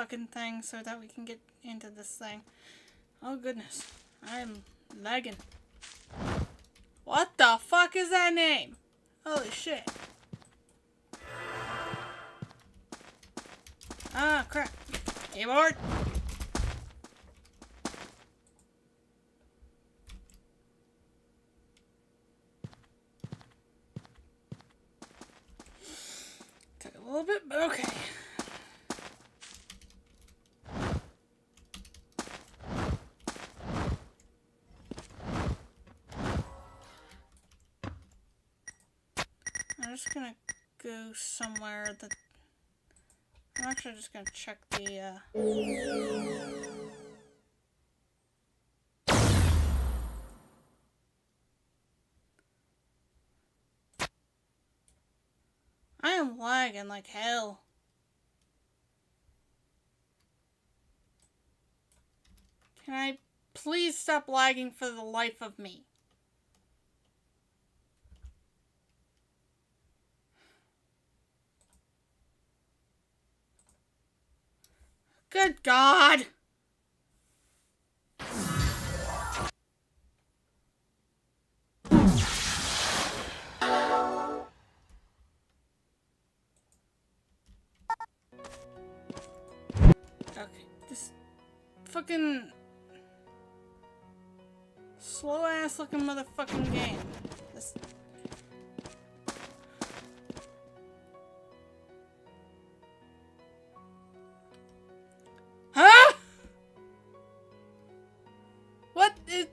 fucking thing so that we can get into this thing. Oh goodness. I'm lagging. What the fuck is that name? Holy shit. Ah, crap. Keyboard. Took a little bit, but okay. I'm just gonna go somewhere that... I'm actually just gonna check the, I am lagging like hell. Can I please stop lagging for the life of me? Good God! Okay, this fucking slow ass looking motherfucking game. This... Huh? What is...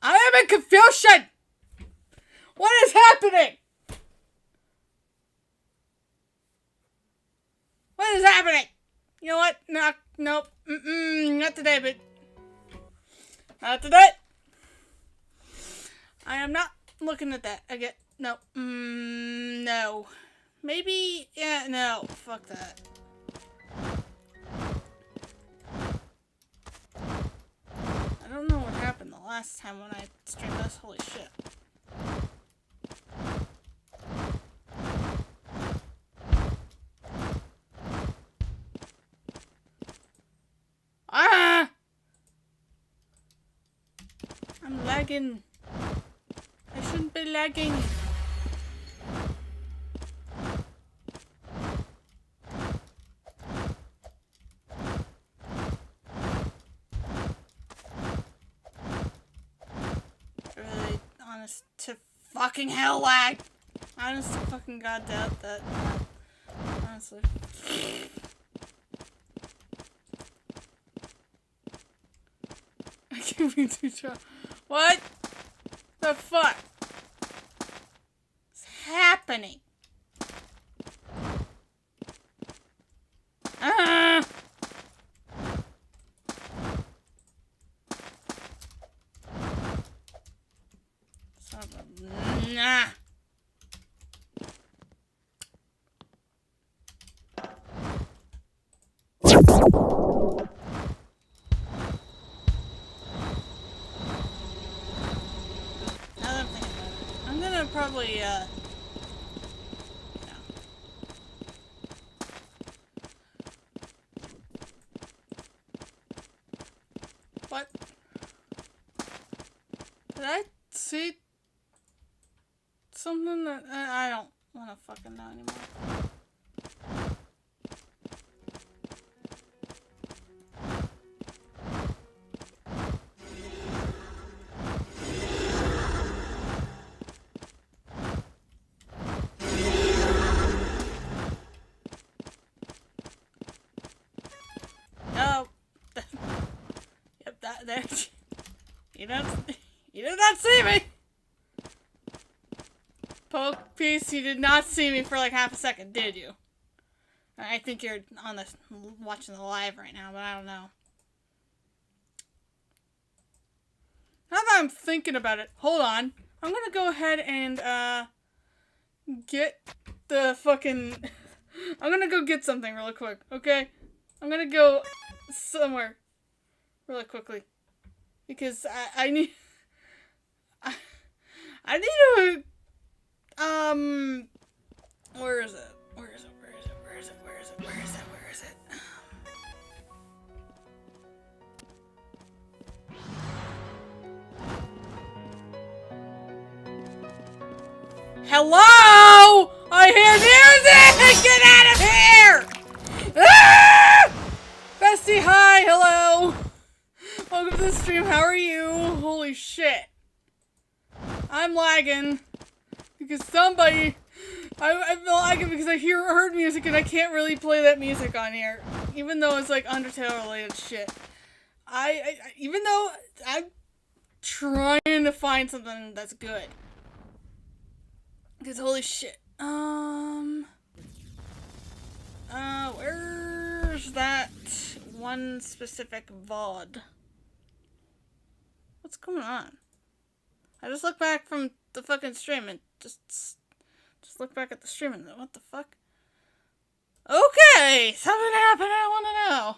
I am in confusion! What is happening? What is happening? You know what? No, nope. Not today, but... Not today! I am not looking at that again. No. No. Maybe... Yeah, no. Fuck that. I don't know what happened the last time when I streamed this. Holy shit. Ah! I'm lagging. I shouldn't be lagging. Really, honest to fucking hell lag. Honest to fucking god doubt that. Honestly. I can't be too sure. What the fuck is happening? Ah! Son of a... Nah. Probably, no. What? Did I see something that I don't want to fucking know anymore? There. You did not see me! Poke piece, you did not see me for like half a second, did you? I think you're on the watching the live right now, but I don't know. Now that I'm thinking about it, hold on. I'm gonna go ahead and get the fucking... I'm gonna go get something really quick, okay? I'm gonna go somewhere really quickly. Because I need... I need to, where is it? Where is it? Where is it? Where is it? Where is it? Where is it? Where is it? Hello? I hear music! Get out of here! Ah! Bestie, hi, hello. Welcome to the stream, how are you? Holy shit. I'm lagging. Because somebody... I'm lagging because I heard music and I can't really play that music on here. Even though it's like Undertale related shit. Even though I'm trying to find something that's good. Because holy shit. Where's that one specific VOD? What's going on? I just looked back from the fucking stream and just look back at the stream and what the fuck? Okay, something happened I want to know.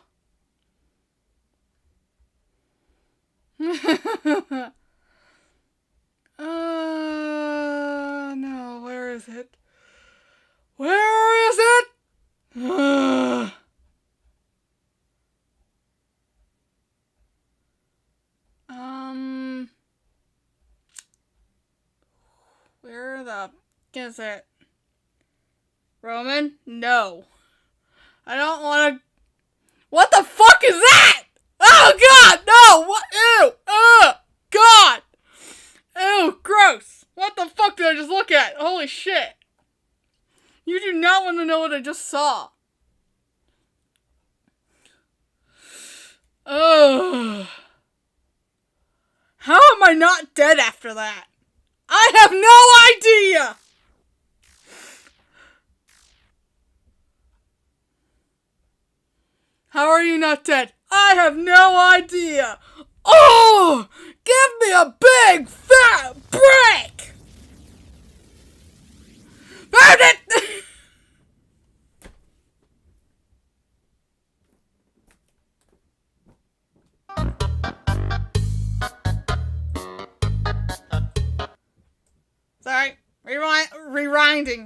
No, where is it? Where is it? Where the is it? Roman? No. I don't want to... What the fuck is that? Oh god, no! What? Ew! God! Ew, gross! What the fuck did I just look at? Holy shit. You do not want to know what I just saw. Ugh. How am I not dead after that? I have no idea! How are you not dead? I have no idea! Oh! Give me a big fat break! Found it! Sorry. Rewinding.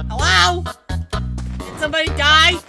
Hello? Did somebody die?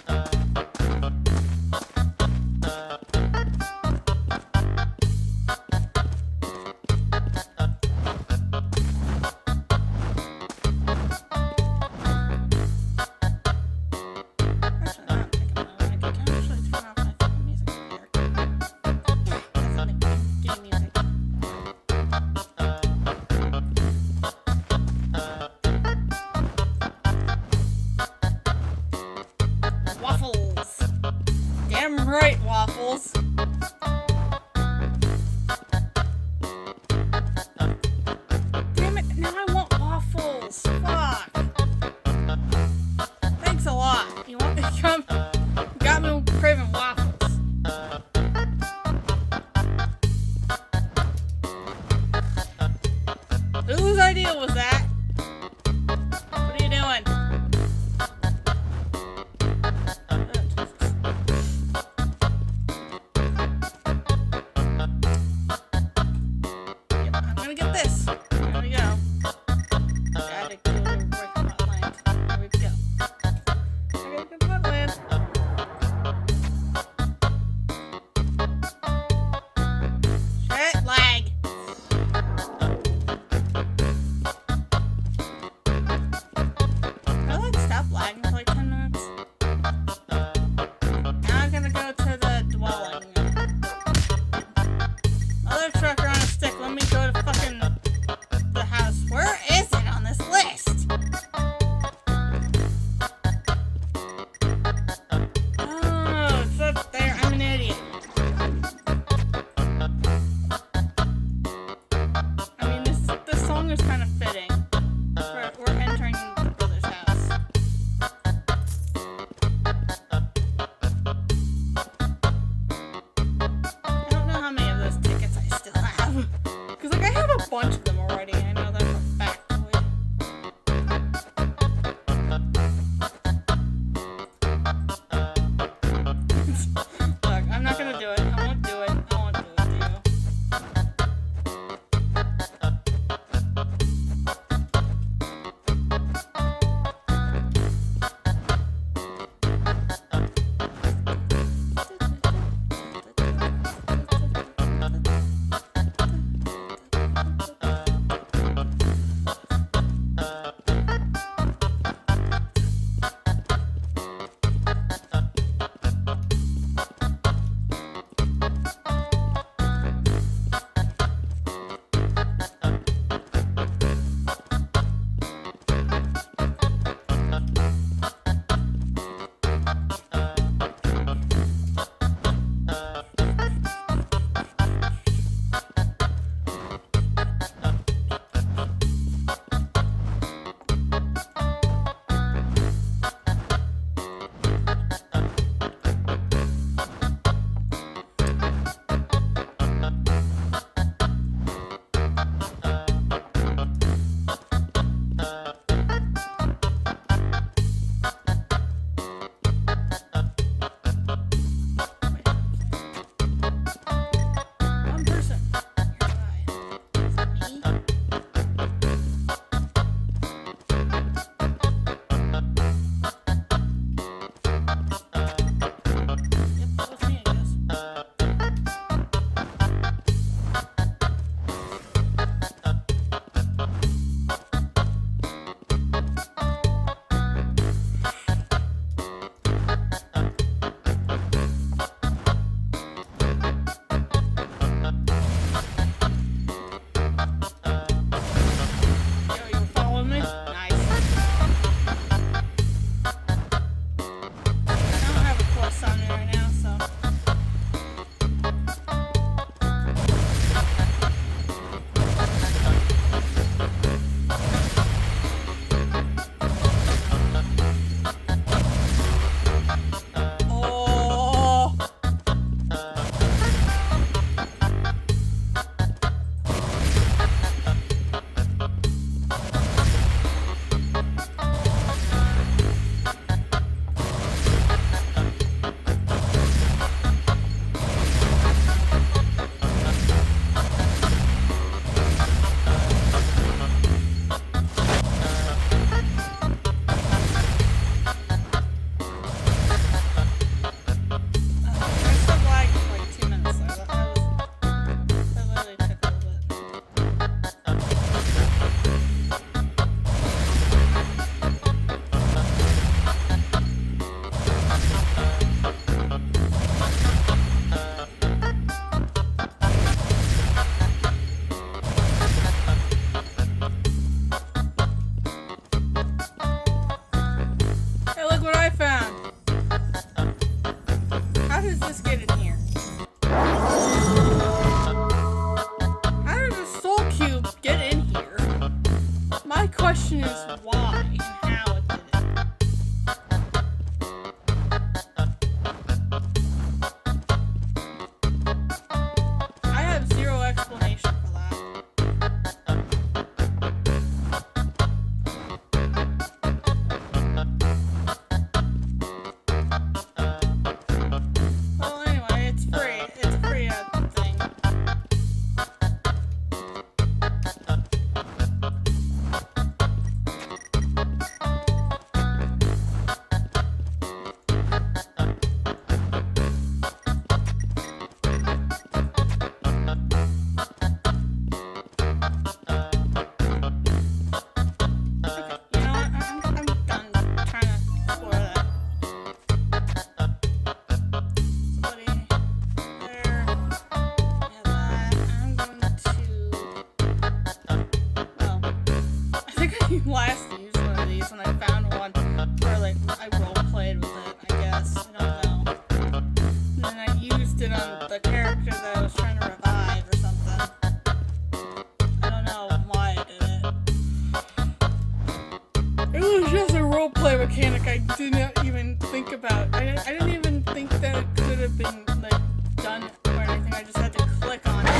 It was just a roleplay mechanic I didn't even think about. I didn't even think that it could have been like done or anything. I just had to click on it.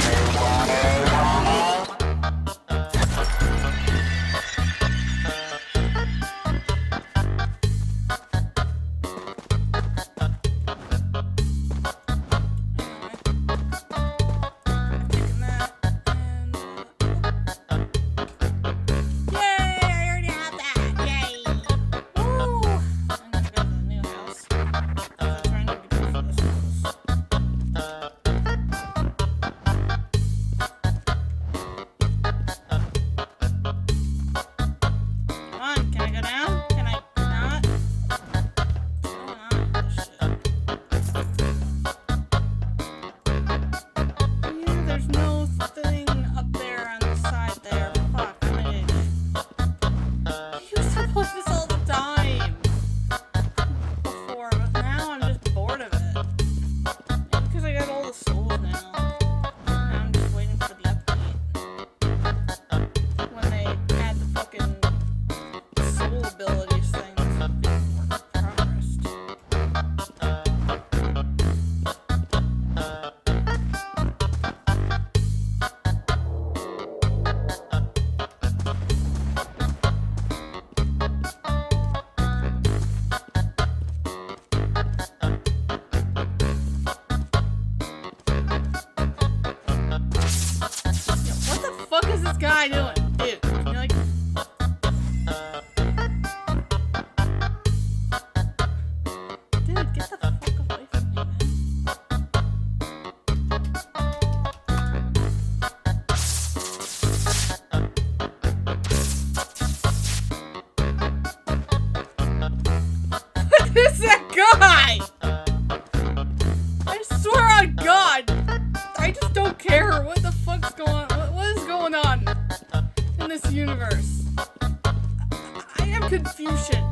What is this guy doing? Dude, can you like... Dude, get the fuck away from me, man. What is that guy? I swear on God, I just don't care what the fuck's going on. What is going on in this universe? I have confusion.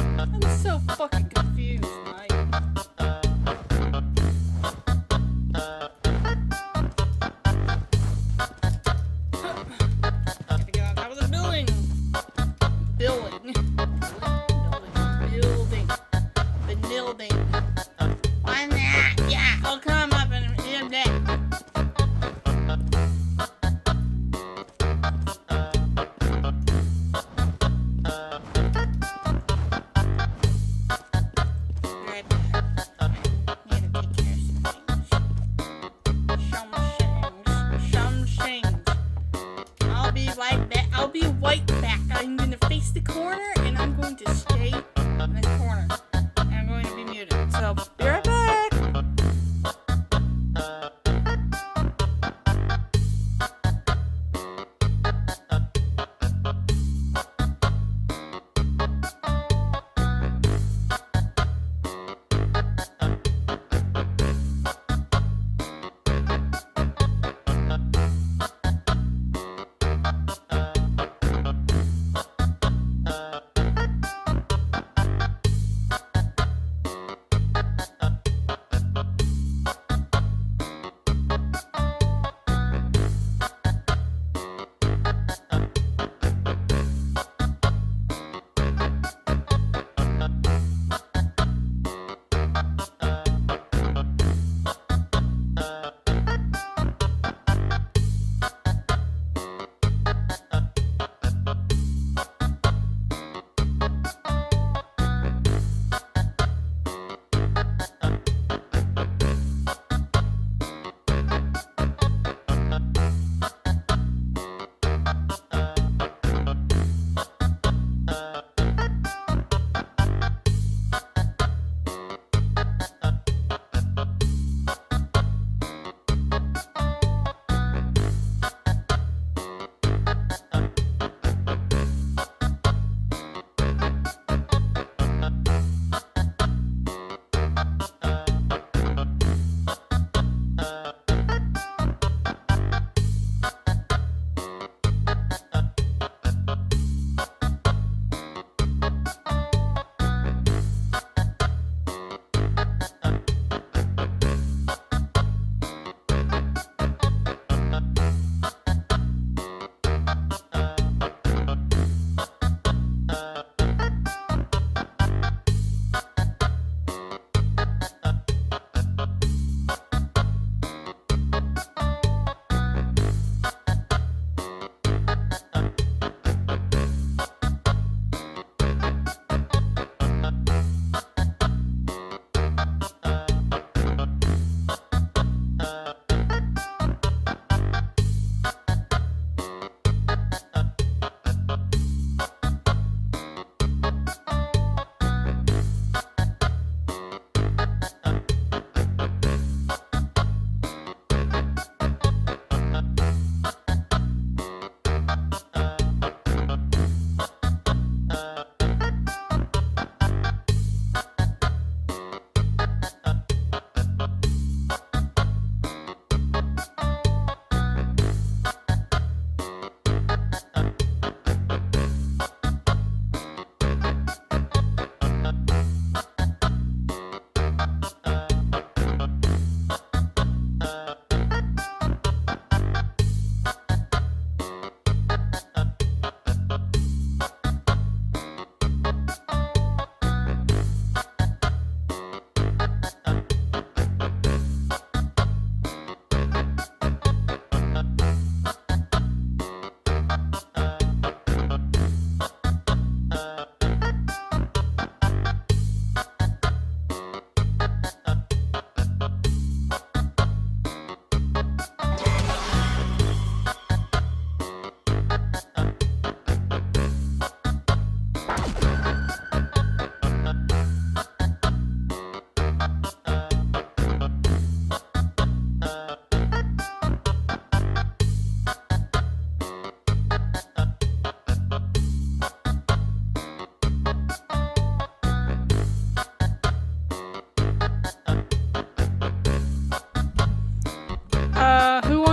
I'm so fucking confused, Mike. Gotta get on top of the building. Building. Building. On that. Yeah, I'll come up in a minute.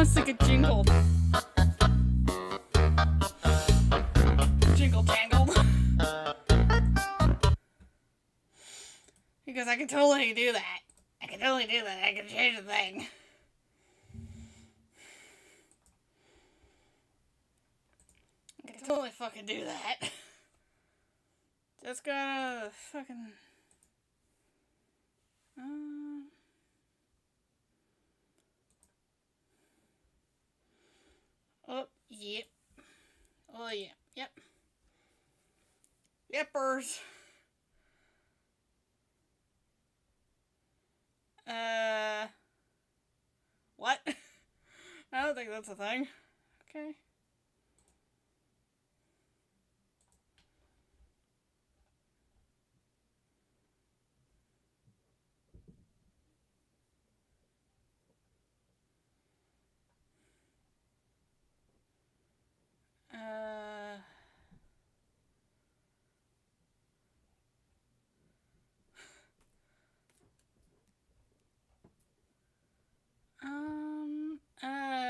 wants to get jingled. Jingle jangled. Because I can totally do that. I can totally do that. I can change the thing. I can totally fucking do that. Just gotta fucking... Oh, yep. Oh, yeah. Yep. Yepers. What? I don't think that's a thing. Okay.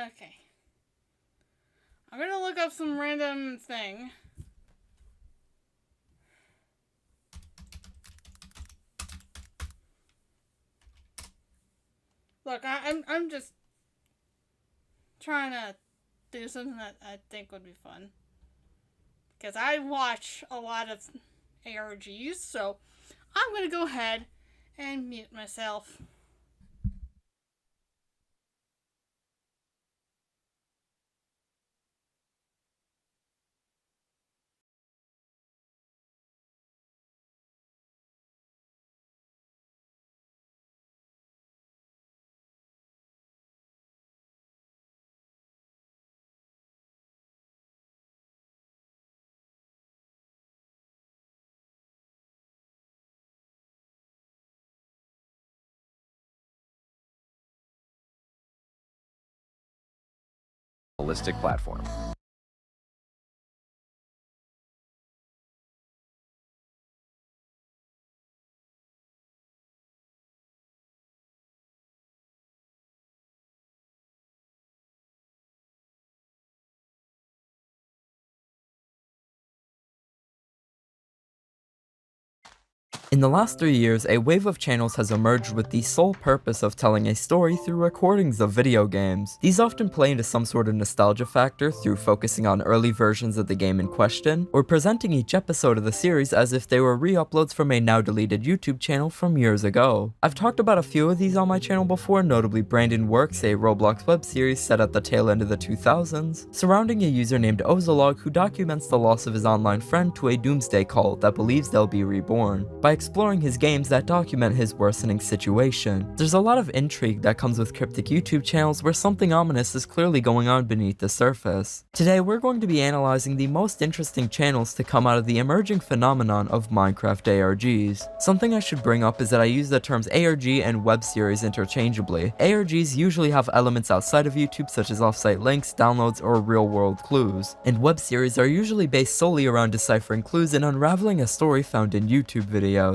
Okay. I'm gonna look up some random thing. Look, I'm just trying to do something that I think would be fun. Because I watch a lot of ARGs, so I'm gonna go ahead and mute myself. Holistic platform. In the last 3 years, a wave of channels has emerged with the sole purpose of telling a story through recordings of video games. These often play into some sort of nostalgia factor through focusing on early versions of the game in question, or presenting each episode of the series as if they were re-uploads from a now deleted YouTube channel from years ago. I've talked about a few of these on my channel before, notably Brandon Works, a Roblox web series set at the tail end of the 2000s, surrounding a user named Ozolog who documents the loss of his online friend to a doomsday cult that believes they'll be reborn, by exploring his games that document his worsening situation. There's a lot of intrigue that comes with cryptic YouTube channels where something ominous is clearly going on beneath the surface. Today we're going to be analyzing the most interesting channels to come out of the emerging phenomenon of Minecraft ARGs. Something I should bring up is that I use the terms ARG and web series interchangeably. ARGs usually have elements outside of YouTube such as offsite links, downloads, or real-world clues, and web series are usually based solely around deciphering clues and unraveling a story found in YouTube videos.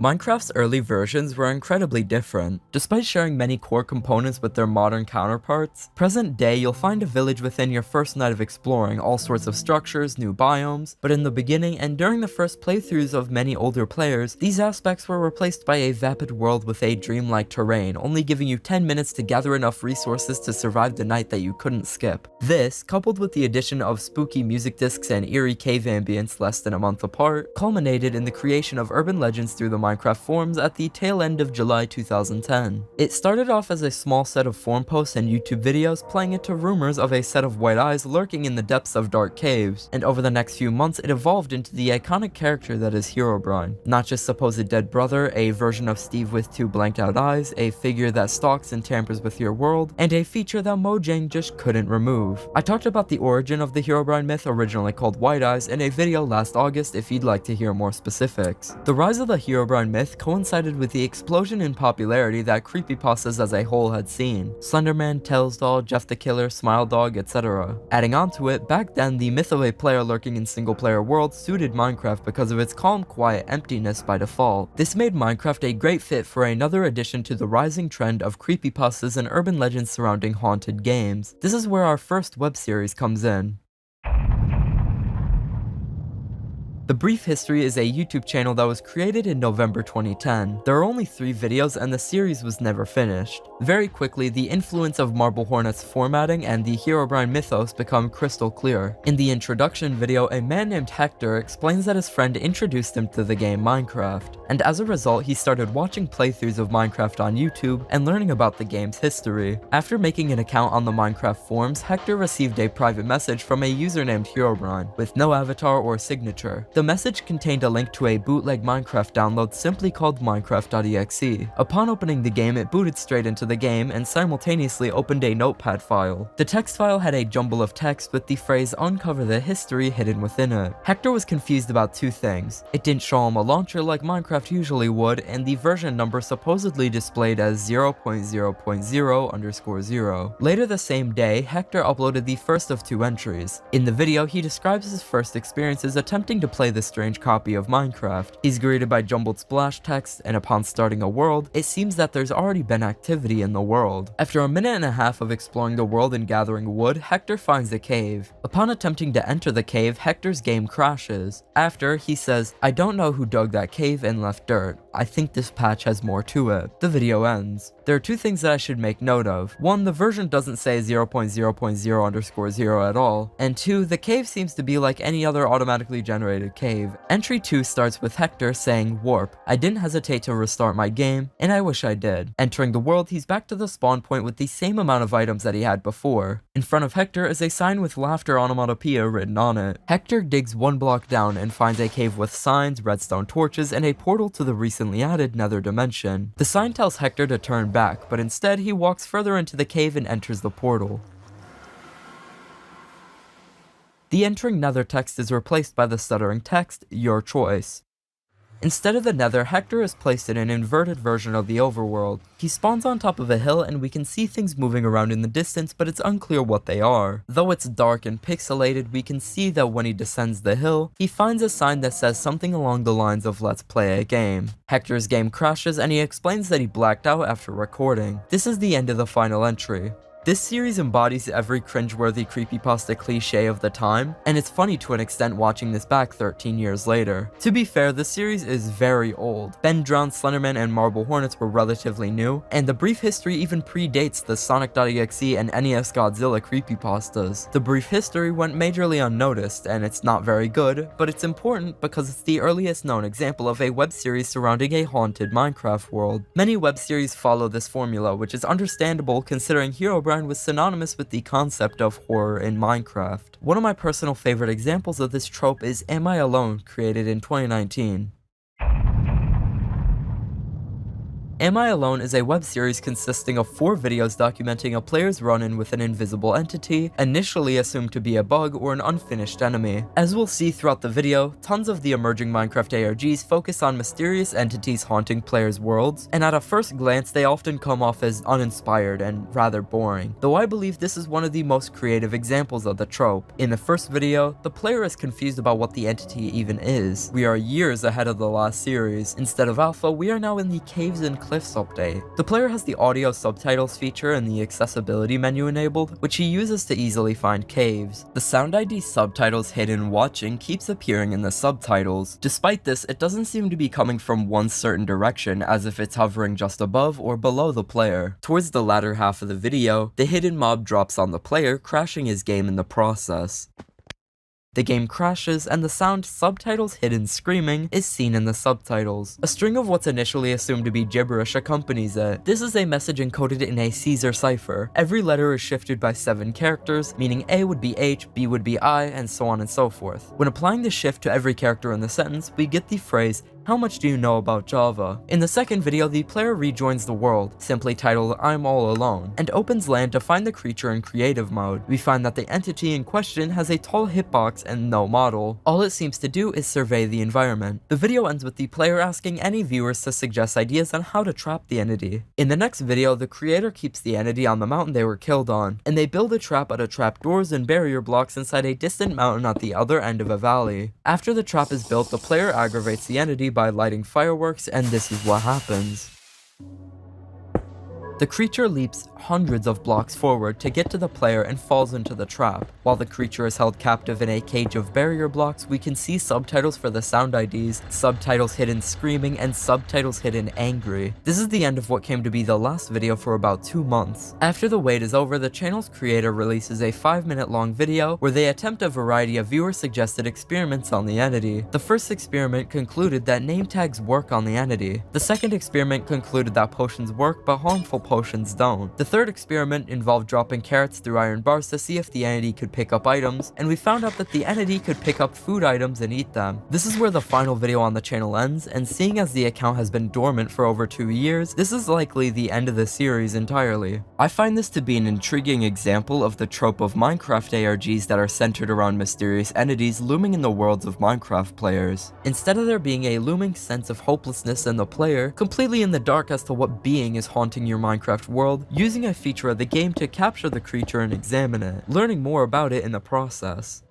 Minecraft's early versions were incredibly different. Despite sharing many core components with their modern counterparts, present day you'll find a village within your first night of exploring, all sorts of structures, new biomes, but in the beginning and during the first playthroughs of many older players, these aspects were replaced by a vapid world with a dreamlike terrain, only giving you 10 minutes to gather enough resources to survive the night that you couldn't skip. This, coupled with the addition of spooky music discs and eerie cave ambience less than a month apart, culminated in the creation of urban legends through the Minecraft forums at the tail end of July 2010. It started off as a small set of forum posts and YouTube videos playing into rumors of a set of white eyes lurking in the depths of dark caves, and over the next few months it evolved into the iconic character that is Herobrine. Not just supposed dead brother, a version of Steve with 2 blanked out eyes, a figure that stalks and tampers with your world, and a feature that Mojang just couldn't remove. I talked about the origin of the Herobrine myth, originally called White Eyes, in a video last August if you'd like to hear more specifics. The rise of the Herobrine Herobrine myth coincided with the explosion in popularity that creepypastas as a whole had seen. Slenderman, Tails Doll, Jeff the Killer, Smile Dog, etc. Adding on to it, back then the myth of a player lurking in single-player worlds suited Minecraft because of its calm, quiet emptiness by default. This made Minecraft a great fit for another addition to the rising trend of creepypastas and urban legends surrounding haunted games. This is where our first web series comes in. The Brief History is a YouTube channel that was created in November 2010. There are only 3 videos and the series was never finished. Very quickly, the influence of Marble Hornet's formatting and the Herobrine mythos become crystal clear. In the introduction video, a man named Hector explains that his friend introduced him to the game Minecraft, and as a result he started watching playthroughs of Minecraft on YouTube and learning about the game's history. After making an account on the Minecraft forums, Hector received a private message from a user named Herobrine, with no avatar or signature. The message contained a link to a bootleg Minecraft download simply called Minecraft.exe. Upon opening the game, it booted straight into the game and simultaneously opened a notepad file. The text file had a jumble of text with the phrase "uncover the history" hidden within it. Hector was confused about 2 things. It didn't show him a launcher like Minecraft usually would, and the version number supposedly displayed as 0.0.0_0. Later the same day, Hector uploaded the first of 2 entries. In the video, he describes his first experiences attempting to play this strange copy of Minecraft. He's greeted by jumbled splash text, and upon starting a world, it seems that there's already been activity in the world. After a minute and a half of exploring the world and gathering wood, Hector finds a cave. Upon attempting to enter the cave, Hector's game crashes. After, he says, "I don't know who dug that cave and left dirt. I think this patch has more to it." The video ends. There are 2 things that I should make note of. 1, the version doesn't say 0.0.0_0 at all, and 2, the cave seems to be like any other automatically generated cave. Entry 2 starts with Hector saying, "Warp. I didn't hesitate to restart my game, and I wish I did." Entering the world, he's back to the spawn point with the same amount of items that he had before. In front of Hector is a sign with laughter onomatopoeia written on it. Hector digs 1 block down and finds a cave with signs, redstone torches, and a portal to the recently added nether dimension. The sign tells Hector to turn back, but instead he walks further into the cave and enters the portal. The entering nether text is replaced by the stuttering text, "Your choice." Instead of the nether, Hector is placed in an inverted version of the overworld. He spawns on top of a hill and we can see things moving around in the distance, but it's unclear what they are. Though it's dark and pixelated, we can see that when he descends the hill, he finds a sign that says something along the lines of "Let's play a game." Hector's game crashes and he explains that he blacked out after recording. This is the end of the final entry. This series embodies every cringeworthy creepypasta cliche of the time, and it's funny to an extent watching this back 13 years later. To be fair, the series is very old. Ben Drowned, Slenderman, and Marble Hornets were relatively new, and the Brief History even predates the Sonic.exe and NES Godzilla creepypastas. The Brief History went majorly unnoticed, and it's not very good, but it's important because it's the earliest known example of a web series surrounding a haunted Minecraft world. Many web series follow this formula, which is understandable considering Herobrine was synonymous with the concept of horror in Minecraft. One of my personal favorite examples of this trope is Am I Alone, created in 2019. Am I Alone is a web series consisting of 4 videos documenting a player's run-in with an invisible entity, initially assumed to be a bug or an unfinished enemy. As we'll see throughout the video, tons of the emerging Minecraft ARGs focus on mysterious entities haunting players' worlds, and at a first glance they often come off as uninspired and rather boring, though I believe this is one of the most creative examples of the trope. In the first video, the player is confused about what the entity even is. We are years ahead of the last series. Instead of alpha, we are now in the Caves and Cliffs update. The player has the audio subtitles feature and the accessibility menu enabled, which he uses to easily find caves. The sound ID subtitles hidden watching keeps appearing in the subtitles. Despite this, it doesn't seem to be coming from one certain direction, as if it's hovering just above or below the player. Towards the latter half of the video, the hidden mob drops on the player, crashing his game in the process. The game crashes, and the sound "subtitles hidden screaming" is seen in the subtitles. A string of what's initially assumed to be gibberish accompanies it. This is a message encoded in a Caesar cipher. Every letter is shifted by 7 characters, meaning A would be H, B would be I, and so on and so forth. When applying the shift to every character in the sentence, we get the phrase How much do you know about Java? In the second video, the player rejoins the world, simply titled I'm All Alone, and opens land to find the creature in creative mode. We find that the entity in question has a tall hitbox and no model. All it seems to do is survey the environment. The video ends with the player asking any viewers to suggest ideas on how to trap the entity. In the next video, the creator keeps the entity on the mountain they were killed on, and they build a trap out of trapdoors and barrier blocks inside a distant mountain at the other end of a valley. After the trap is built, the player aggravates the entity by lighting fireworks, and this is what happens. The creature leaps hundreds of blocks forward to get to the player and falls into the trap. While the creature is held captive in a cage of barrier blocks, we can see subtitles for the sound IDs, subtitles hidden screaming, and subtitles hidden angry. This is the end of what came to be the last video for about 2 months. After the wait is over, the channel's creator releases a 5-minute long video where they attempt a variety of viewer-suggested experiments on the entity. The first experiment concluded that name tags work on the entity. The second experiment concluded that potions work, but harmful potions don't. The third experiment involved dropping carrots through iron bars to see if the entity could pick up items, and we found out that the entity could pick up food items and eat them. This is where the final video on the channel ends, and seeing as the account has been dormant for over 2 years, this is likely the end of the series entirely. I find this to be an intriguing example of the trope of Minecraft ARGs that are centered around mysterious entities looming in the worlds of Minecraft players. Instead of there being a looming sense of hopelessness in the player, completely in the dark as to what being is haunting your Minecraft world, using a feature of the game to capture the creature and examine it, learning more about it in the process.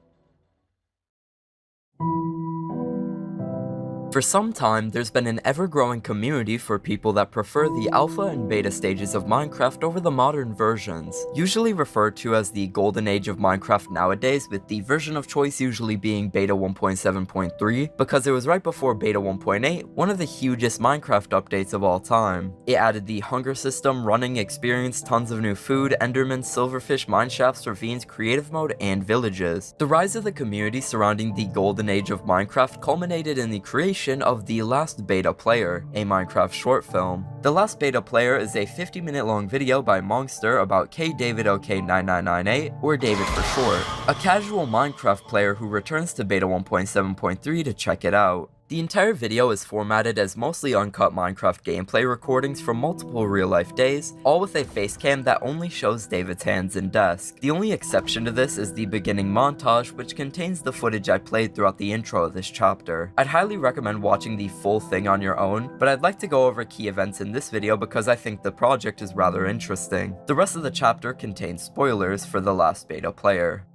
For some time, there's been an ever-growing community for people that prefer the alpha and beta stages of Minecraft over the modern versions, usually referred to as the golden age of Minecraft nowadays, with the version of choice usually being beta 1.7.3, because it was right before beta 1.8, one of the hugest Minecraft updates of all time. It added the hunger system, running experience, tons of new food, endermen, silverfish, mineshafts, ravines, creative mode, and villages. The rise of the community surrounding the golden age of Minecraft culminated in the creation of The Last Beta Player, a Minecraft short film. The Last Beta Player is a 50-minute long video by Monster about KDavidOK9998, or David for short, a casual Minecraft player who returns to beta 1.7.3 to check it out. The entire video is formatted as mostly uncut Minecraft gameplay recordings from multiple real-life days, all with a face cam that only shows David's hands and desk. The only exception to this is the beginning montage, which contains the footage I played throughout the intro of this chapter. I'd highly recommend watching the full thing on your own, but I'd like to go over key events in this video because I think the project is rather interesting. The rest of the chapter contains spoilers for The Last Beta Player.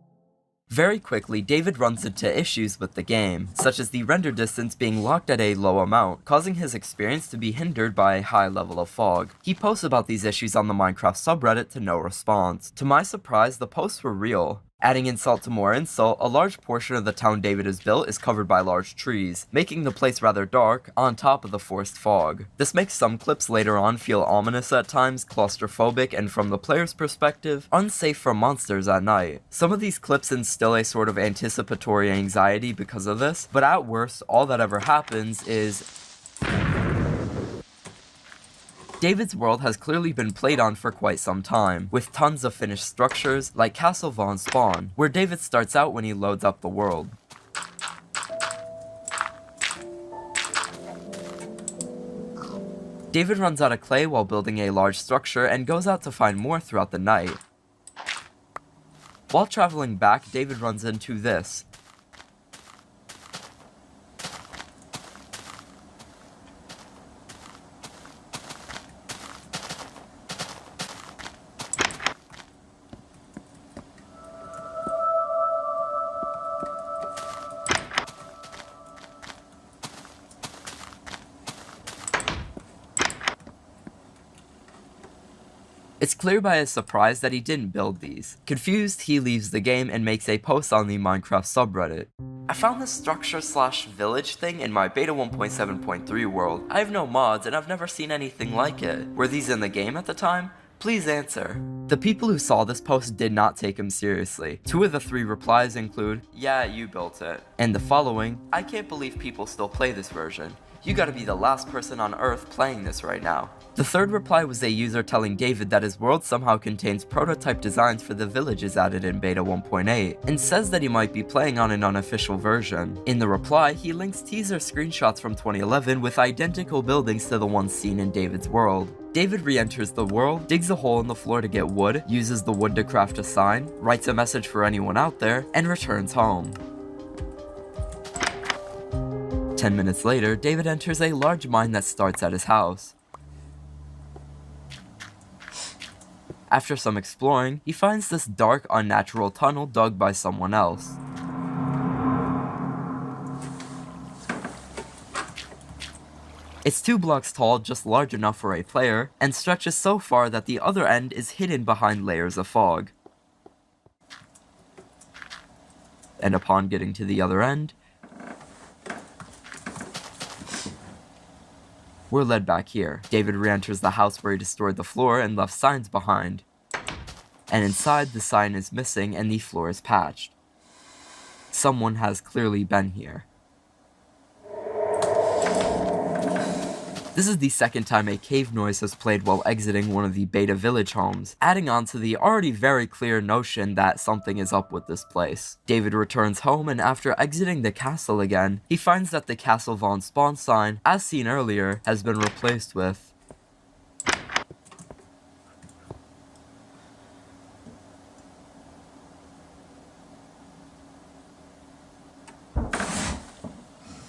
Very quickly, David runs into issues with the game, such as the render distance being locked at a low amount, causing his experience to be hindered by a high level of fog. He posts about these issues on the Minecraft subreddit to no response. To my surprise, the posts were real. Adding insult to more insult, a large portion of the town David has built is covered by large trees, making the place rather dark, on top of the forced fog. This makes some clips later on feel ominous at times, claustrophobic, and from the player's perspective, unsafe for monsters at night. Some of these clips instill a sort of anticipatory anxiety because of this, but at worst, all that ever happens is David's world has clearly been played on for quite some time, with tons of finished structures, like Castle Von Spawn, where David starts out when he loads up the world. David runs out of clay while building a large structure and goes out to find more throughout the night. While traveling back, David runs into this. It's clear by his surprise that he didn't build these. Confused, he leaves the game and makes a post on the Minecraft subreddit. I found this structure/village thing in my beta 1.7.3 world. I have no mods and I've never seen anything like it. Were these in the game at the time? Please answer. The people who saw this post did not take him seriously. 2 of the 3 replies include, "Yeah, you built it." And the following, "I can't believe people still play this version. You gotta be the last person on Earth playing this right now. The third reply was a user telling David that his world somehow contains prototype designs for the villages added in beta 1.8, and says that he might be playing on an unofficial version. In the reply, he links teaser screenshots from 2011 with identical buildings to the ones seen in David's world. David re-enters the world, digs a hole in the floor to get wood, uses the wood to craft a sign, writes a message for anyone out there, and returns home. 10 minutes later, David enters a large mine that starts at his house. After some exploring, he finds this dark, unnatural tunnel dug by someone else. It's 2 blocks tall, just large enough for a player, and stretches so far that the other end is hidden behind layers of fog. And upon getting to the other end, we're led back here. David re-enters the house where he destroyed the floor and left signs behind. And inside, the sign is missing and the floor is patched. Someone has clearly been here. This is the second time a cave noise has played while exiting one of the beta village homes, adding on to the already very clear notion that something is up with this place. David returns home, and after exiting the castle again, he finds that the Castle Von Spawn sign, as seen earlier, has been replaced with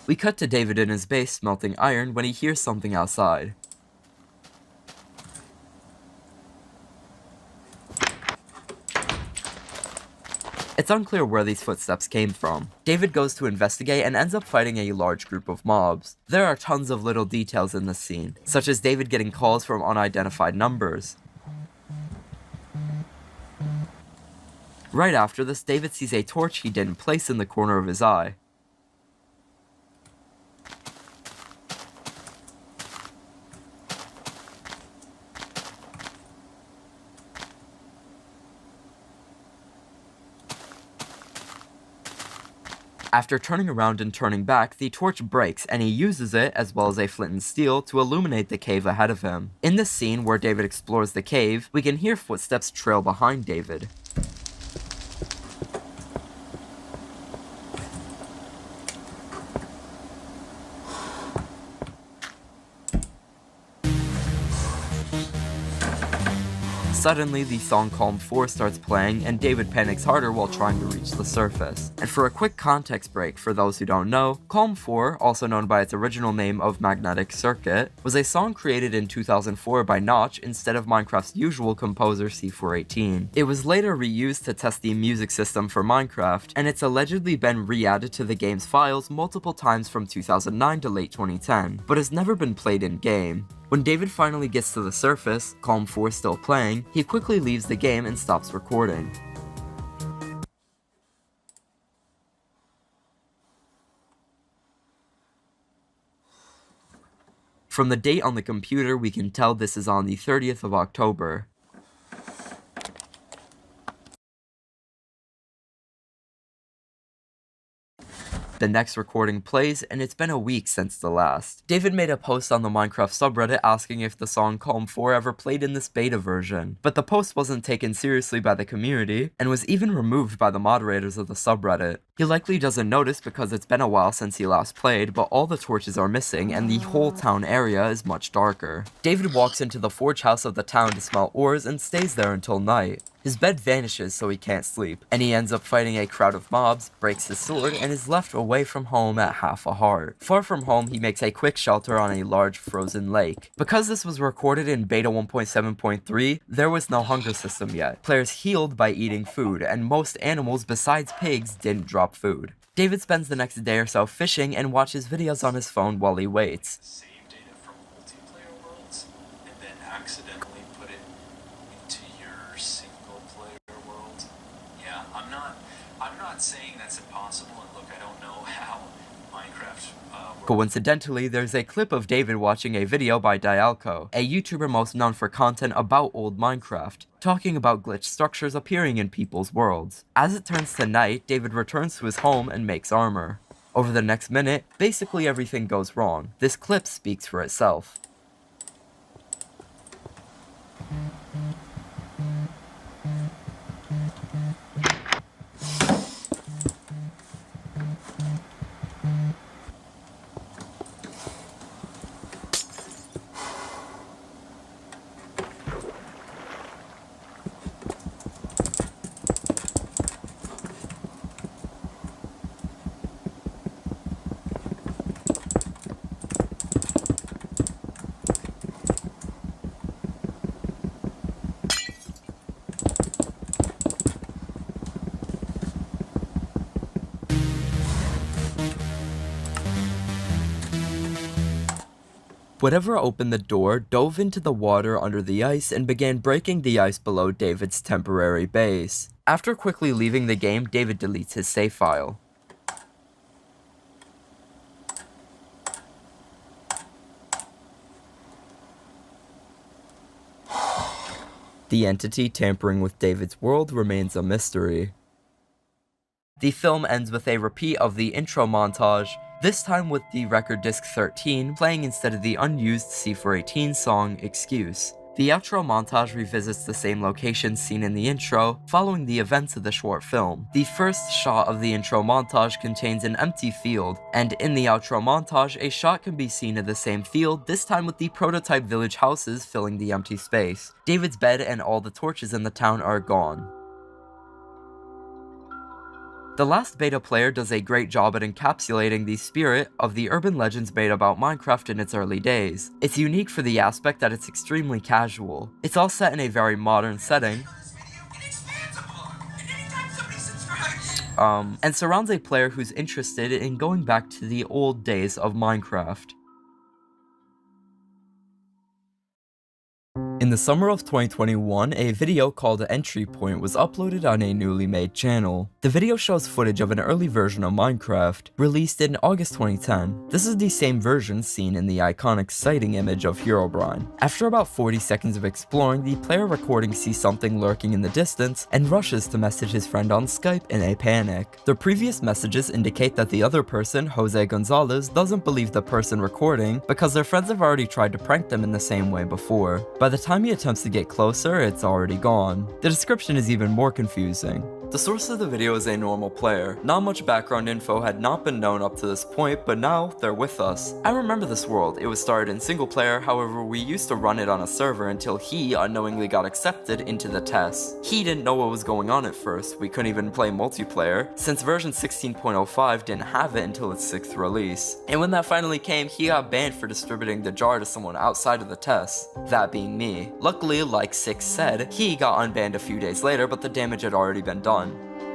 We cut to David in his base smelting iron when he hears something outside. It's unclear where these footsteps came from. David goes to investigate and ends up fighting a large group of mobs. There are tons of little details in this scene, such as David getting calls from unidentified numbers. Right after this, David sees a torch he didn't place in the corner of his eye. After turning around and turning back, the torch breaks, and he uses it, as well as a flint and steel, to illuminate the cave ahead of him. In this scene, where David explores the cave, we can hear footsteps trail behind David. Suddenly, the song Calm 4 starts playing, and David panics harder while trying to reach the surface. And for a quick context break, for those who don't know, Calm 4, also known by its original name of Magnetic Circuit, was a song created in 2004 by Notch instead of Minecraft's usual composer C418. It was later reused to test the music system for Minecraft, and it's allegedly been re-added to the game's files multiple times from 2009 to late 2010, but has never been played in-game. When David finally gets to the surface, Calm 4 still playing, he quickly leaves the game and stops recording. From the date on the computer, we can tell this is on the 30th of October. The next recording plays, and it's been a week since the last. David made a post on the Minecraft subreddit asking if the song Calm 4 ever played in this beta version, but the post wasn't taken seriously by the community, and was even removed by the moderators of the subreddit. He likely doesn't notice because it's been a while since he last played, but all the torches are missing and the whole town area is much darker. David walks into the forge house of the town to smelt ores and stays there until night. His bed vanishes so he can't sleep, and he ends up fighting a crowd of mobs, breaks his sword, and is left away from home at half a heart. Far from home, he makes a quick shelter on a large frozen lake. Because this was recorded in beta 1.7.3, there was no hunger system yet. Players healed by eating food, and most animals besides pigs didn't drop food. David spends the next day or so fishing and watches videos on his phone while he waits. Save data from multiplayer worlds and then accidentally put it into your single player world. Yeah, I'm not saying that's impossible, and look, I don't know how Minecraft Coincidentally, there's a clip of David watching a video by Dialco, a YouTuber most known for content about old Minecraft, talking about glitched structures appearing in people's worlds. As it turns to night, David returns to his home and makes armor. Over the next minute, basically everything goes wrong. This clip speaks for itself. Whatever opened the door dove into the water under the ice and began breaking the ice below David's temporary base. After quickly leaving the game, David deletes his save file. The entity tampering with David's world remains a mystery. The film ends with a repeat of the intro montage, this time with the record disc 13 playing instead of the unused C418 song Excuse. The outro montage revisits the same location seen in the intro, following the events of the short film. The first shot of the intro montage contains an empty field, and in the outro montage, a shot can be seen of the same field, this time with the prototype village houses filling the empty space. David's bed and all the torches in the town are gone. The last beta player does a great job at encapsulating the spirit of the urban legends made about Minecraft in its early days. It's unique for the aspect that it's extremely casual. It's all set in a very modern setting, and surrounds a player who's interested in going back to the old days of Minecraft. In the summer of 2021, a video called Entry Point was uploaded on a newly made channel. The video shows footage of an early version of Minecraft, released in August 2010. This is the same version seen in the iconic sighting image of Herobrine. After about 40 seconds of exploring, the player recording sees something lurking in the distance and rushes to message his friend on Skype in a panic. The previous messages indicate that the other person, Jose Gonzalez, doesn't believe the person recording because their friends have already tried to prank them in the same way before. By the time he attempts to get closer, it's already gone. The description is even more confusing. The source of the video is a normal player. Not much background info had not been known up to this point, but now they're with us. I remember this world. It was started in single player, however we used to run it on a server until he unknowingly got accepted into the tests. He didn't know what was going on at first. We couldn't even play multiplayer, since version 16.05 didn't have it until its 6th release. And when that finally came, he got banned for distributing the jar to someone outside of the tests, that being me. Luckily, like Six said, he got unbanned a few days later, but the damage had already been done.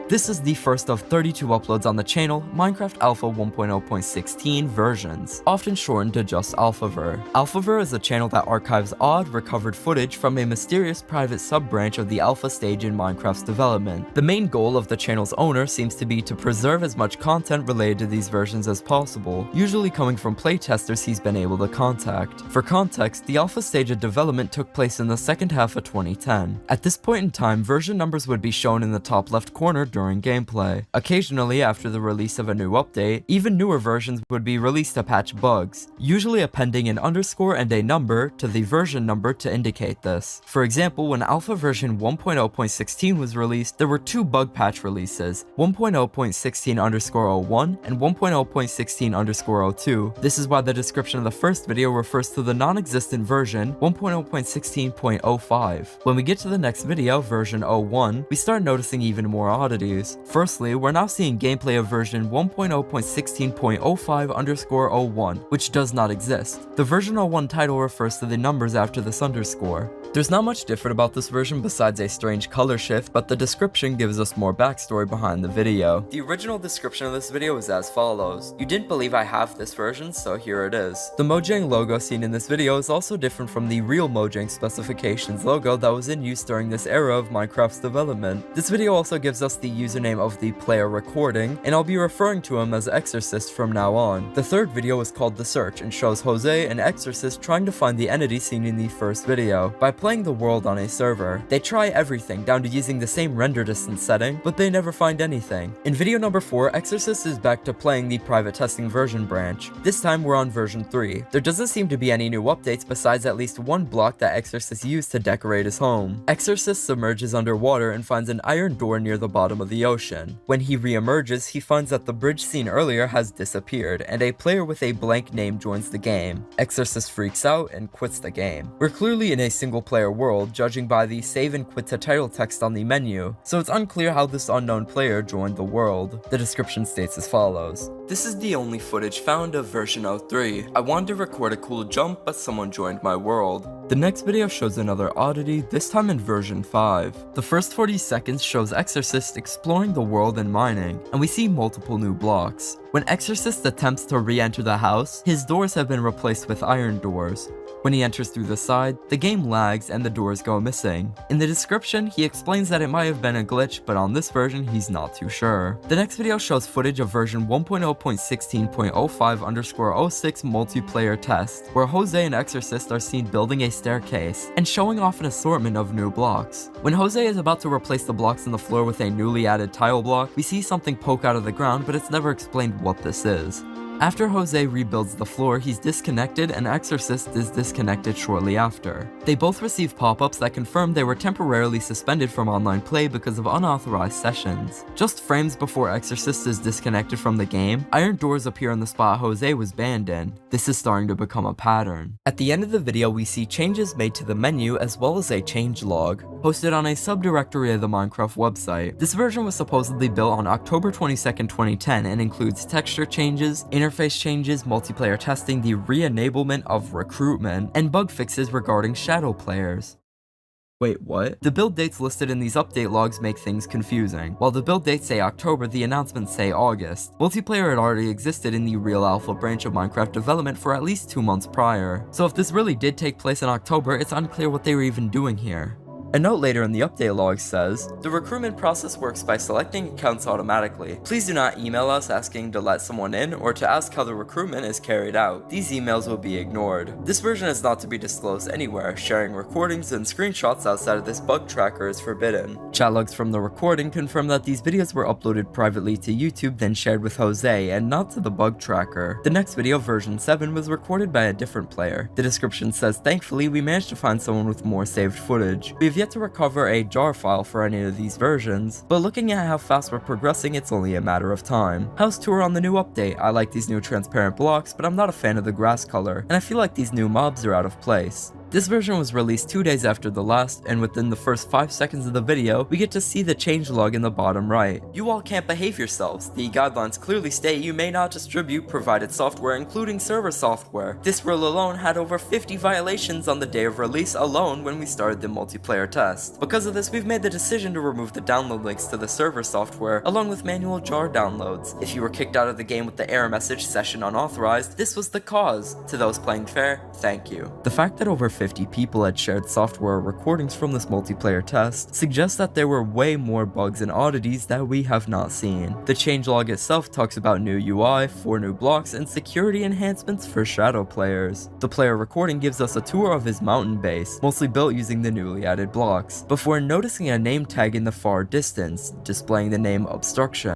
This is the first of 32 uploads on the channel, Minecraft Alpha 1.0.16 versions, often shortened to just Alphaver. Alphaver is a channel that archives odd, recovered footage from a mysterious private sub-branch of the alpha stage in Minecraft's development. The main goal of the channel's owner seems to be to preserve as much content related to these versions as possible, usually coming from playtesters he's been able to contact. For context, the alpha stage of development took place in the second half of 2010. At this point in time, version numbers would be shown in the top left corner during gameplay. Occasionally, after the release of a new update, even newer versions would be released to patch bugs, usually appending an underscore and a number to the version number to indicate this. For example, when alpha version 1.0.16 was released, there were two bug patch releases, 1.0.16_01 and 1.0.16_02. This is why the description of the first video refers to the non-existent version 1.0.16.05. When we get to the next video, version 01, we start noticing even more oddities. Firstly, we're now seeing gameplay of version 1.0.16.05_01, which does not exist. The version 01 title refers to the numbers after this underscore. There's not much different about this version besides a strange color shift, but the description gives us more backstory behind the video. The original description of this video is as follows. You didn't believe I have this version, so here it is. The Mojang logo seen in this video is also different from the real Mojang specifications logo that was in use during this era of Minecraft's development. This video also gives us the username of the player recording, and I'll be referring to him as Exorcist from now on. The third video is called The Search and shows Jose and Exorcist trying to find the entity seen in the first video. By playing the world on a server, they try everything down to using the same render distance setting, but they never find anything. In video number 4, Exorcist is back to playing the private testing version branch. This time we're on version 3. There doesn't seem to be any new updates besides at least one block that Exorcist used to decorate his home. Exorcist submerges underwater and finds an iron door near the bottom of the ocean. When he re-emerges, he finds that the bridge seen earlier has disappeared, and a player with a blank name joins the game. Exorcist freaks out and quits the game. We're clearly in a single player world, judging by the save and quit to title text on the menu, so it's unclear how this unknown player joined the world. The description states as follows. This is the only footage found of version 03. I wanted to record a cool jump, but someone joined my world. The next video shows another oddity, this time in version 5. The first 40 seconds shows Exorcist exploring the world and mining, and we see multiple new blocks. When Exorcist attempts to re-enter the house, his doors have been replaced with iron doors. When he enters through the side, the game lags and the doors go missing. In the description, he explains that it might have been a glitch, but on this version, he's not too sure. The next video shows footage of version 1.0.16.05_06 multiplayer test, where Jose and Exorcist are seen building a staircase and showing off an assortment of new blocks. When Jose is about to replace the blocks in the floor with a newly added tile block, we see something poke out of the ground, but it's never explained what this is. After Jose rebuilds the floor, he's disconnected and Exorcist is disconnected shortly after. They both receive pop-ups that confirm they were temporarily suspended from online play because of unauthorized sessions. Just frames before Exorcist is disconnected from the game, iron doors appear in the spot Jose was banned in. This is starting to become a pattern. At the end of the video, we see changes made to the menu as well as a changelog, posted on a subdirectory of the Minecraft website. This version was supposedly built on October 22nd, 2010 and includes texture changes, interface changes, multiplayer testing, the re-enablement of recruitment, and bug fixes regarding shadow players. Wait, what? The build dates listed in these update logs make things confusing. While the build dates say October, the announcements say August. Multiplayer had already existed in the real alpha branch of Minecraft development for at least 2 months prior. So if this really did take place in October, it's unclear what they were even doing here. A note later in the update log says, "The recruitment process works by selecting accounts automatically. Please do not email us asking to let someone in or to ask how the recruitment is carried out. These emails will be ignored. This version is not to be disclosed anywhere. Sharing recordings and screenshots outside of this bug tracker is forbidden." Chat logs from the recording confirm that these videos were uploaded privately to YouTube then shared with Jose and not to the bug tracker. The next video, version 7, was recorded by a different player. The description says, "Thankfully, we managed to find someone with more saved footage. We have yet to recover a jar file for any of these versions, but looking at how fast we're progressing, it's only a matter of time. House tour on the new update. I like these new transparent blocks, but I'm not a fan of the grass color, and I feel like these new mobs are out of place." This version was released 2 days after the last, and within the first 5 seconds of the video, we get to see the changelog in the bottom right. "You all can't behave yourselves. The guidelines clearly state you may not distribute provided software, including server software. This rule alone had over 50 violations on the day of release alone when we started the multiplayer test. Because of this, we've made the decision to remove the download links to the server software, along with manual jar downloads. If you were kicked out of the game with the error message 'Session unauthorized,' this was the cause. To those playing fair, thank you." The fact that over 50 people had shared software recordings from this multiplayer test suggests that there were way more bugs and oddities that we have not seen. The changelog itself talks about new UI, 4 new blocks, and security enhancements for shadow players. The player recording gives us a tour of his mountain base, mostly built using the newly added blocks, before noticing a name tag in the far distance, displaying the name Obstruction.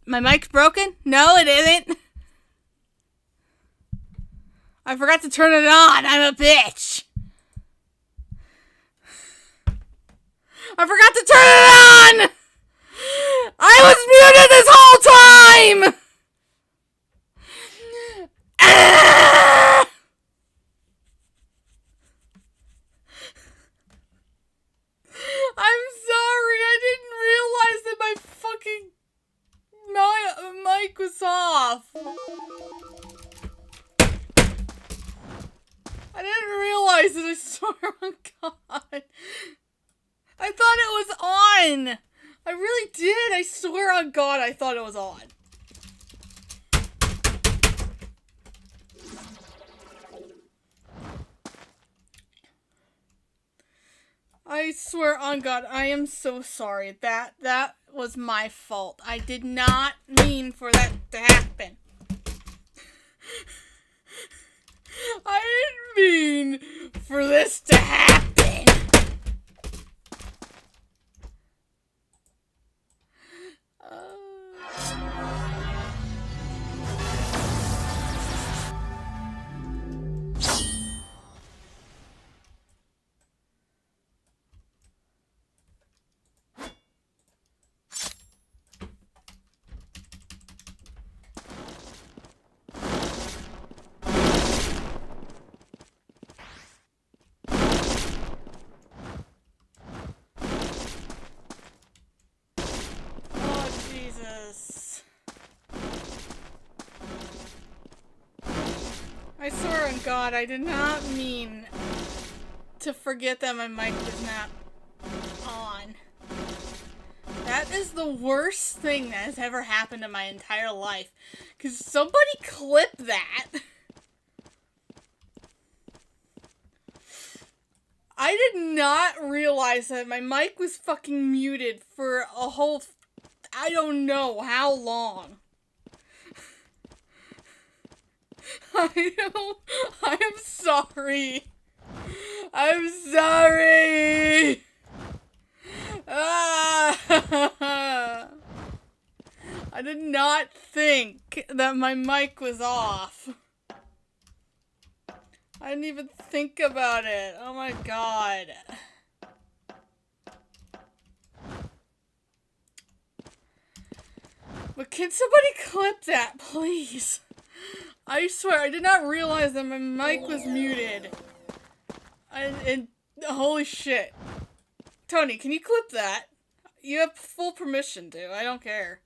My mic's broken? No, it isn't. I forgot to turn it on. I'm a bitch. I forgot to turn it on! I was muted this whole time! Ah! I'm sorry, I didn't realize that my fucking mic was off. I didn't realize it, I swear on God. I thought it was on. I really did. I swear on God, I thought it was on. I swear on God, I am so sorry. That was my fault. I did not mean for that to happen. I didn't mean for this to happen. I swear on God, I did not mean to forget that my mic was not on. That is the worst thing that has ever happened in my entire life. Cause somebody clip that. I did not realize that my mic was fucking muted for a whole, I don't know how long. I am sorry. I'm sorry. Ah. I did not think that my mic was off. I didn't even think about it. Oh my God. But can somebody clip that, please? I swear, I did not realize that my mic was muted. And holy shit. Tony, can you clip that? You have full permission to. I don't care.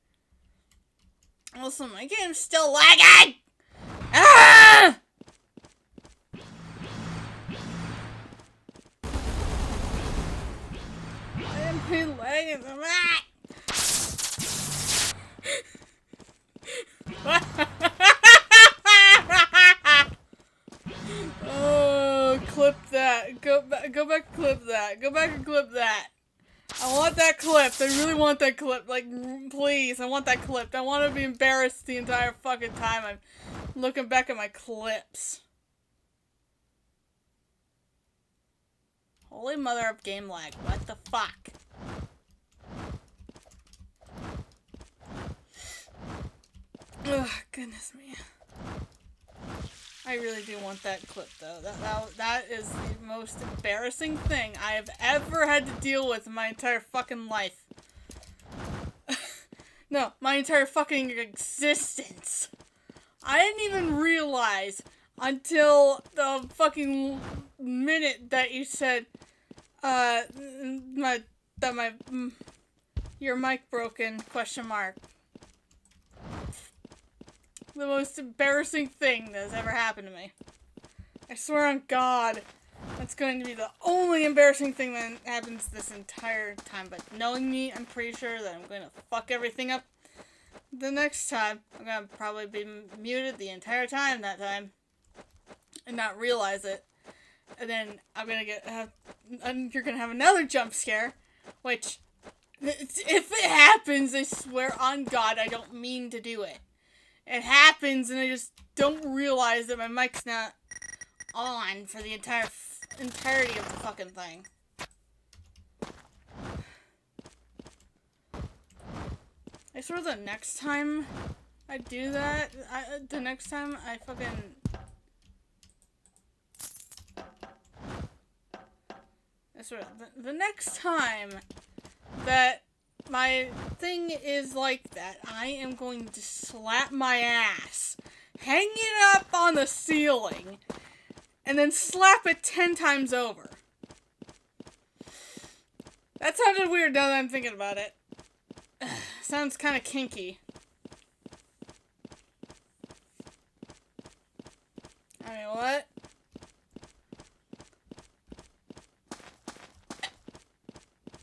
Also, my game's still lagging! Ah! I am been lagging so much! Oh, clip that. Go back and clip that. Go back and clip that. I want that clipped. I really want that clipped. Like, please, I want that clipped. I want to be embarrassed the entire fucking time I'm looking back at my clips. Holy mother of game lag. What the fuck? Ugh, goodness me. I really do want that clip, though. That is the most embarrassing thing I have ever had to deal with in my entire fucking life. No, my entire fucking existence. I didn't even realize until the fucking minute that you said, your mic broken, question mark. The most embarrassing thing that has ever happened to me. I swear on God, that's going to be the only embarrassing thing that happens this entire time. But knowing me, I'm pretty sure that I'm going to fuck everything up the next time. I'm going to probably be muted the entire time that time. And not realize it. And then I'm going to and you're going to have another jump scare. Which, if it happens, I swear on God, I don't mean to do it. It happens, and I just don't realize that my mic's not on for the entirety of the fucking thing. I swear the next time I do that, the next time I fucking... I swear, the next time that my thing is like that, I am going to slap my ass, hang it up on the ceiling, and then slap it 10 times over. That sounded weird now that I'm thinking about it. Sounds kind of kinky. I mean, what?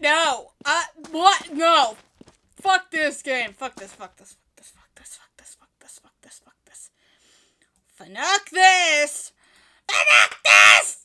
No! What? No! Fuck this game. Fuck this, fuck this, fuck this, fuck this, fuck this, fuck this, fuck this, fuck this. Fuck this! Fuck this!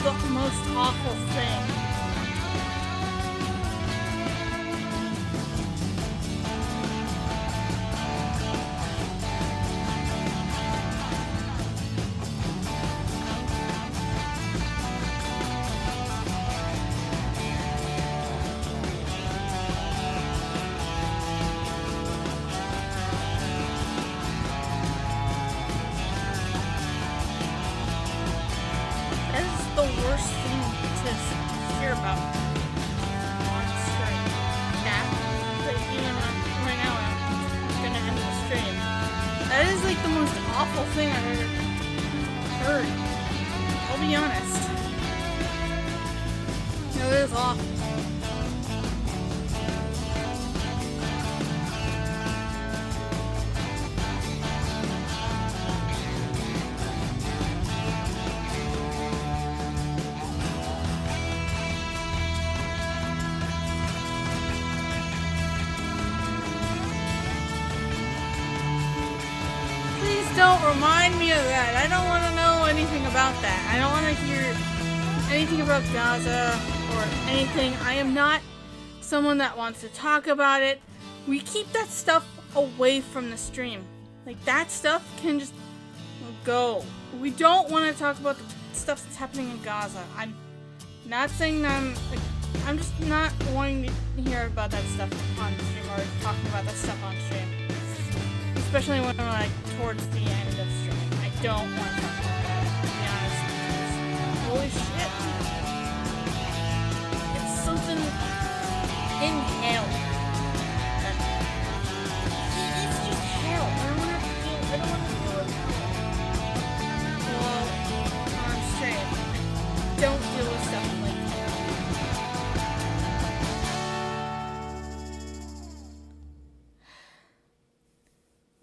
The most awful thing. The worst thing to hear about on stream. Yeah, but even right now I'm gonna end the stream. That is like the most awful thing I've ever heard. I'll be honest. It is awful. Don't remind me of that. I don't want to know anything about that. I don't want to hear anything about Gaza or anything. I am not someone that wants to talk about it. We keep that stuff away from the stream. Like, that stuff can just go. We don't want to talk about the stuff that's happening in Gaza. I'm not saying that I'm just not wanting to hear about that stuff on stream or talking about that stuff on stream. Especially when we're like towards the end of stream. I don't want to talk about that, to be honest. Because, holy shit. It's something in hell. It's just hell. I don't want to deal with hell. Well, on stream. Don't deal with stuff like that.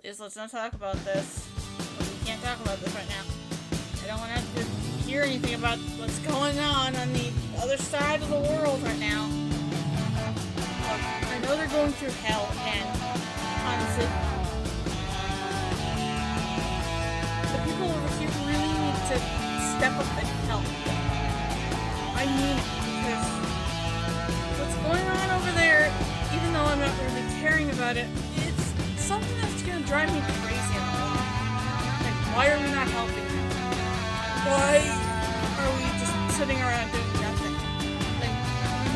Please, let's not talk about this. We can't talk about this right now. I don't want to have to hear anything about what's going on the other side of the world right now. Look, I know they're going through hell, and honestly, the people over here really need to step up and help. I mean it, because what's going on over there, even though I'm not really caring about it, it's something that's gonna drive me crazy in the world. Like, why are we not helping them? Why are we just sitting around doing nothing? Like,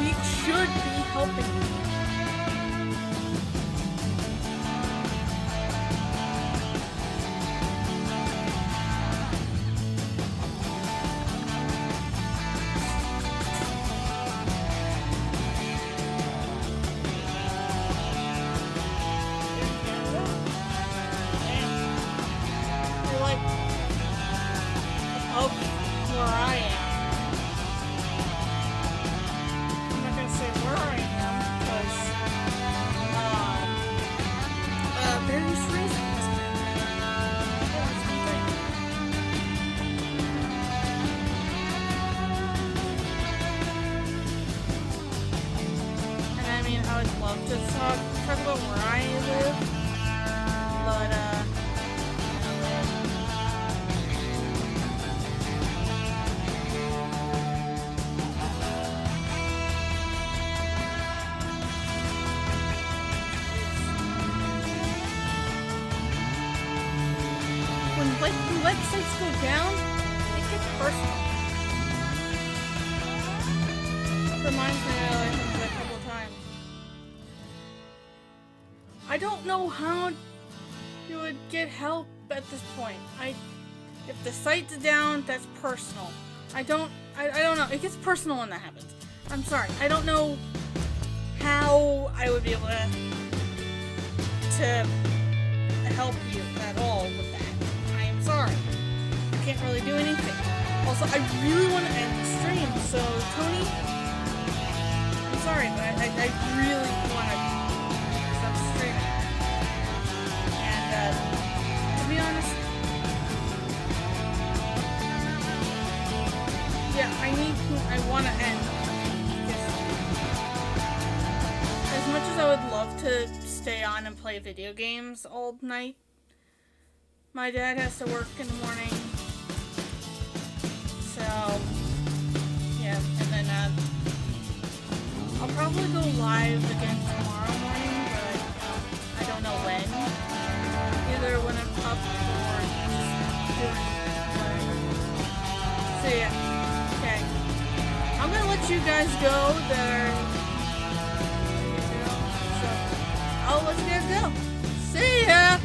we should be helping them. Where I am. I'm not gonna say where I am, talk about where I live, but when websites go down, it gets personal. Reminds me of I think a couple of times. I don't know how you would get help at this point. If the site's down, that's personal. I don't know. It gets personal when that happens. I'm sorry. I don't know how I would be able to help you at all with that. I am sorry. I can't really do anything. Also, I really want to end the stream, so Tony, I'm sorry, but I really want to stop streaming. And to be honest, yeah, I want to end. As much as I would love to stay on and play video games all night, my dad has to work in the morning. So, yeah, and then I'll probably go live again tomorrow morning, but I don't know when. Either when I'm up or just doing whatever. So yeah, okay. I'm gonna let you guys go there. So, I'll let you guys go. See ya!